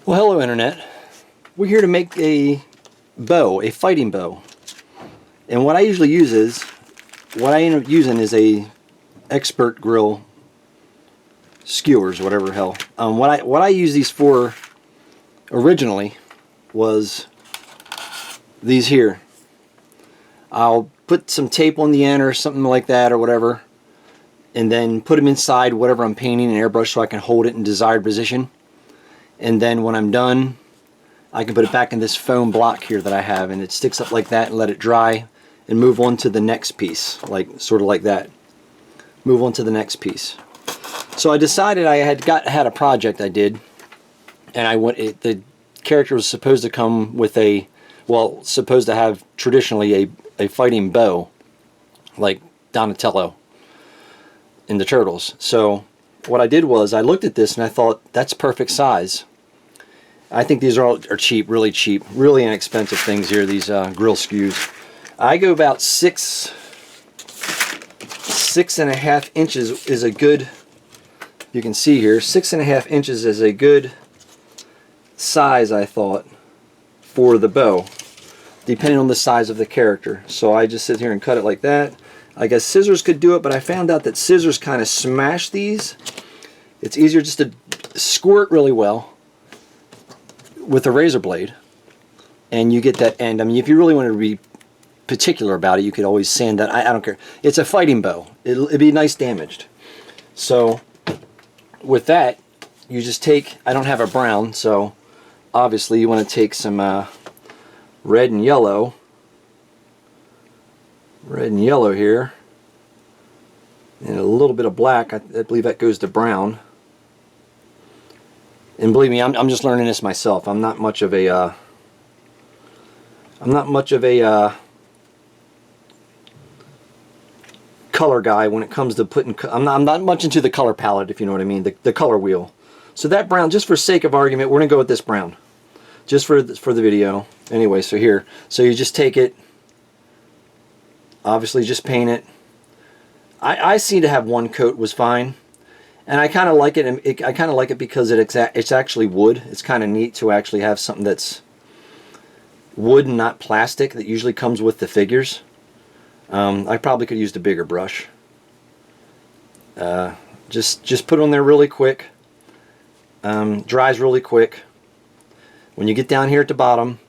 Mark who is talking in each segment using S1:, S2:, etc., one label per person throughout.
S1: Well, hello Internet. We're here to make a bow, a fighting bow. And what I usually use is, what I end up using is a Expert Grill skewers, whatever hell. What I use these for originally was these here. I'll put some tape on the end or something like that or whatever, and then put them inside whatever I'm painting in airbrush so I can hold it in desired position. And then when I'm done, I can put it back in this foam block here that I have, and it sticks up like that, and let it dry and move on to the next piece, like sort of like that. Move on to the next piece. So I decided I had a project I did, and the character was supposed to come with supposed to have traditionally a fighting bow, like Donatello in the Turtles. So what I did was I looked at this and I thought, that's perfect size. I think these are cheap, really inexpensive things here, these grill skews. I go about 6.5 inches is a good, you can see here, 6.5 inches is a good size, I thought, for the bow, depending on the size of the character. So I just sit here and cut it like that. I guess scissors could do it, but I found out that scissors kind of smash these. It's easier just to squirt really well with a razor blade, and you get that end. I mean, if you really want to be particular about it, you could always sand that. I don't care. It's a fighting bow. It'd be nice damaged. So with that, you just take, I don't have a brown, so obviously you want to take some red and yellow here, and a little bit of black. I believe that goes to brown. And believe me, I'm just learning this myself. I'm not much of a color guy when it comes to putting. I'm not much into the color palette, if you know what I mean. The color wheel. So that brown, just for sake of argument, we're gonna go with this brown, just for the video. Anyway, so here, so you just take it. Obviously, just paint it. I seem to have one coat was fine. And I kind of like it. I kind of like it because it's actually wood. It's kind of neat to actually have something that's wood and not plastic that usually comes with the figures. I probably could have used a bigger brush. Just put it on there really quick. Dries really quick. When you get down here at the bottom,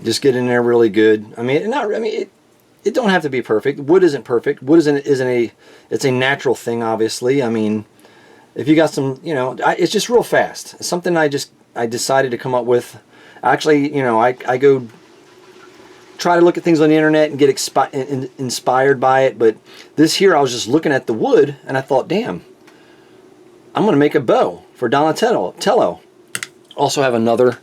S1: just get in there really good. I mean, it don't have to be perfect. Wood isn't perfect. Wood it's a natural thing, obviously. I mean, if you got some, it's just real fast. It's something I decided to come up with. Actually, I go try to look at things on the internet and get inspired by it. But this here, I was just looking at the wood and I thought, damn, I'm going to make a bow for Donatello. Also have another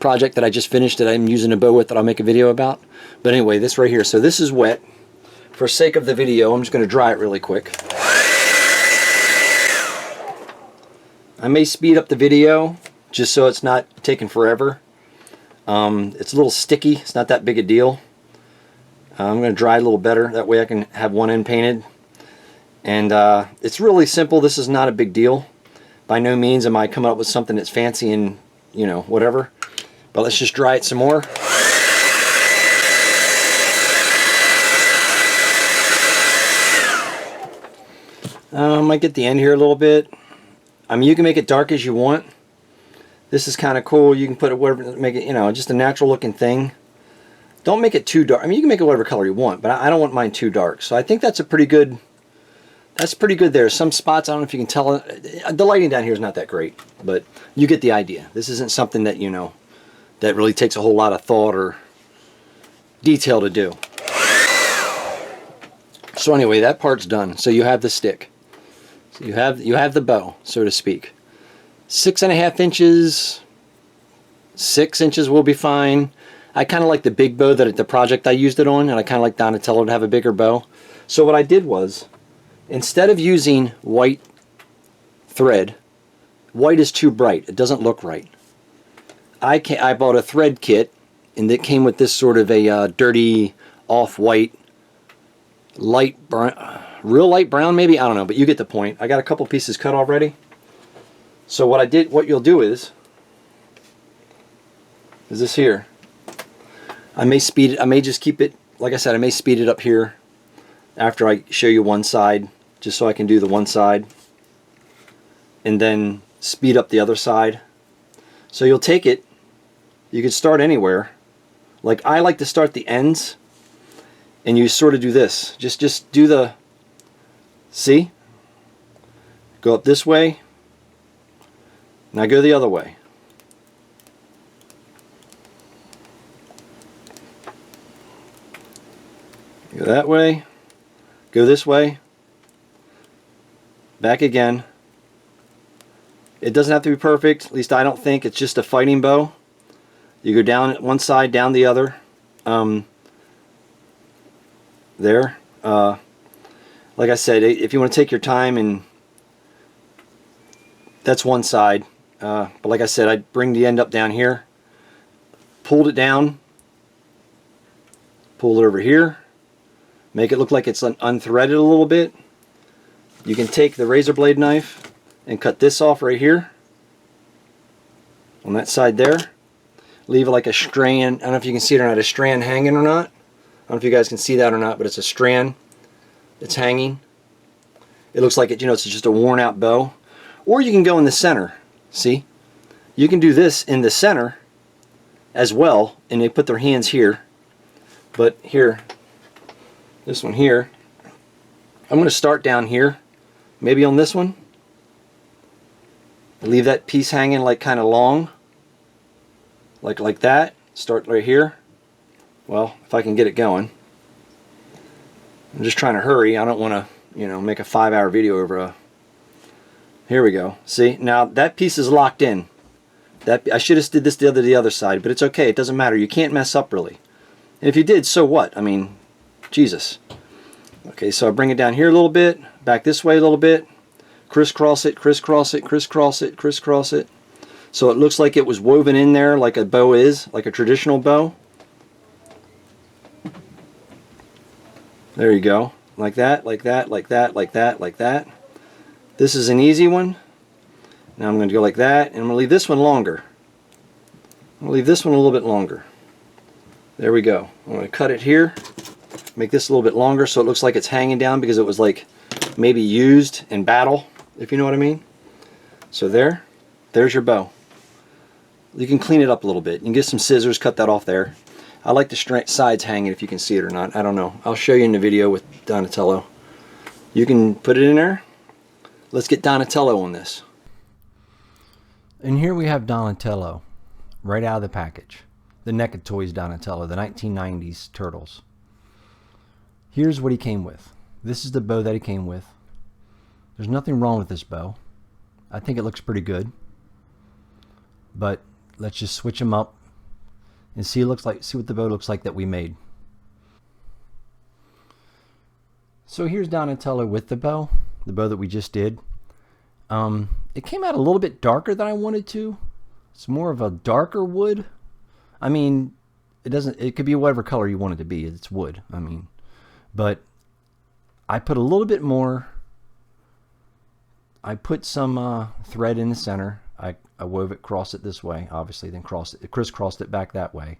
S1: project that I just finished that I'm using a bow with that I'll make a video about. But anyway, this right here, so this is wet. For sake of the video, I'm just going to dry it really quick. I may speed up the video just so it's not taking forever. It's a little sticky. It's not that big a deal. I'm going to dry it a little better. That way I can have one end painted. And it's really simple. This is not a big deal. By no means am I coming up with something that's fancy and, whatever. But let's just dry it some more. I might get the end here a little bit. I mean, you can make it dark as you want. This is kind of cool. You can put it whatever, make it, just a natural looking thing. Don't make it too dark. I mean, you can make it whatever color you want, but I don't want mine too dark. So I think that's pretty good there. Some spots, I don't know if you can tell, the lighting down here is not that great, but you get the idea. This isn't something that, that really takes a whole lot of thought or detail to do. So anyway, that part's done. So you have the stick. So you have the bow, so to speak. 6.5 inches, 6 inches will be fine. I kind of like the big bow that the project I used it on, and I kind of like Donatello to have a bigger bow. So what I did was, instead of using white thread, white is too bright. It doesn't look right. I bought a thread kit, and it came with this sort of a dirty off-white light real light brown maybe, I don't know, but you get the point. I got a couple pieces cut already. So what you'll do is this here. I may speed it, I may just keep it, like I said, I may speed it up here after I show you one side, just so I can do the one side, and then speed up the other side. So you'll take it, you could start anywhere. Like I like to start the ends, and you sort of do this. Just do the, see? Go up this way, now go the other way. Go that way, go this way, back again. It doesn't have to be perfect, at least I don't think. It's just a fighting bow. You go down one side, down the other. There. Like I said, if you want to take your time, and that's one side. But like I said, I'd bring the end up down here, pulled it down, pull it over here. Make it look like it's unthreaded a little bit. You can take the razor blade knife and cut this off right here on that side there. Leave like a strand. I don't know if you can see it or not, a strand hanging or not. I don't know if you guys can see that or not, but it's a strand. It's hanging. It looks like it, you know, it's just a worn out bow. Or you can go in the center. See? You can do this in the center as well, and they put their hands here. But here, this one here, I'm going to start down here, maybe on this one. Leave that piece hanging like kind of long, like that. Start right here. Well, if I can get it going. I'm just trying to hurry. I don't want to, you know, make a 5-hour video over a... Here we go. See, now that piece is locked in. That I should have did this the other side, but it's okay. It doesn't matter. You can't mess up really. And if you did, so what? I mean, Jesus. Okay, so I bring it down here a little bit, back this way a little bit, crisscross it, crisscross it, crisscross it, crisscross it. So it looks like it was woven in there like a bow is, like a traditional bow. There you go. Like that, like that, like that, like that, like that. This is an easy one. Now I'm going to go like that, and I'm going to leave this one longer. I'm going to leave this one a little bit longer. There we go. I'm going to cut it here, make this a little bit longer so it looks like it's hanging down because it was like maybe used in battle, if you know what I mean. So there's your bow. You can clean it up a little bit. You can get some scissors, cut that off there. I like the sides hanging, if you can see it or not. I don't know. I'll show you in the video with Donatello. You can put it in there. Let's get Donatello on this. And here we have Donatello right out of the package. The Naked Toys Donatello, the 1990s Turtles. Here's what he came with. This is the bow that he came with. There's nothing wrong with this bow. I think it looks pretty good. But let's just switch them up and see what the bow looks like that we made. So here's Donatello with the bow that we just did. It came out a little bit darker than I wanted to. It's more of a darker wood. I mean, it could be whatever color you want it to be. It's wood, I mean. But I put a little bit more. I put some thread in the center. I wove it, crossed it this way, obviously, then crisscrossed it back that way.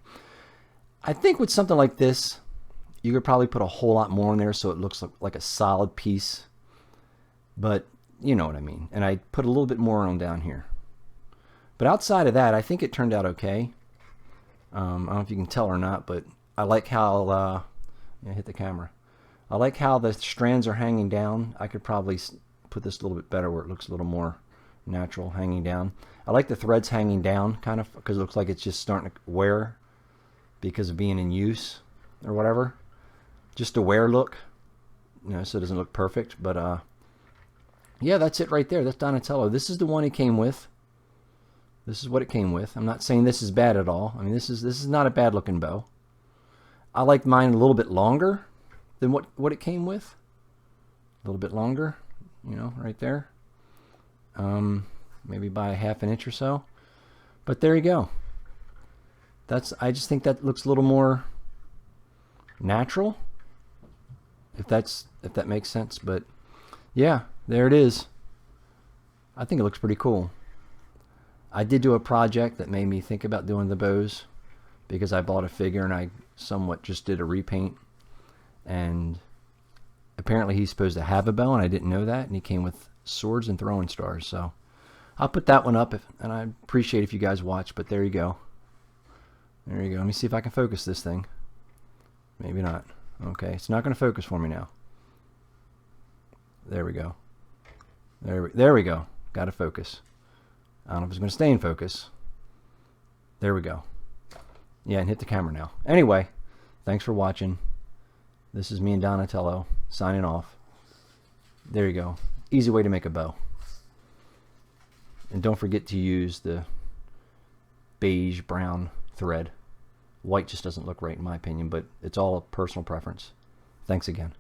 S1: I think with something like this, you could probably put a whole lot more in there so it looks like a solid piece. But you know what I mean. And I put a little bit more on down here. But outside of that, I think it turned out okay. I don't know if you can tell or not, but I like how... hit the camera. I like how the strands are hanging down. I could probably put this a little bit better where it looks a little more natural hanging down. I like the threads hanging down kind of because it looks like it's just starting to wear because of being in use or whatever. Just a wear look, you know, so it doesn't look perfect. But yeah, that's it right there. That's Donatello. This is the one he came with. This is what it came with. I'm not saying this is bad at all. I mean, this is not a bad looking bow. I like mine a little bit longer than what it came with. A little bit longer, you know, right there. Maybe by a half an inch or so. But there you go. I just think that looks a little more natural. if that makes sense. But yeah, there it is. I think it looks pretty cool. I did do a project that made me think about doing the bows because I bought a figure and I somewhat just did a repaint, and apparently he's supposed to have a bow and I didn't know that, and he came with swords and throwing stars. So I'll put that one up, and I appreciate if you guys watch. But there you go. There you go. Let me see if I can focus this thing. Maybe not. Okay, it's not going to focus for me now. There we go. There we go. Got to focus. I don't know if it's going to stay in focus. There we go. Yeah, and hit the camera now. Anyway, thanks for watching. This is me and Donatello signing off. There you go. Easy way to make a bow. And don't forget to use the beige brown thread. White just doesn't look right in my opinion, but it's all a personal preference. Thanks again.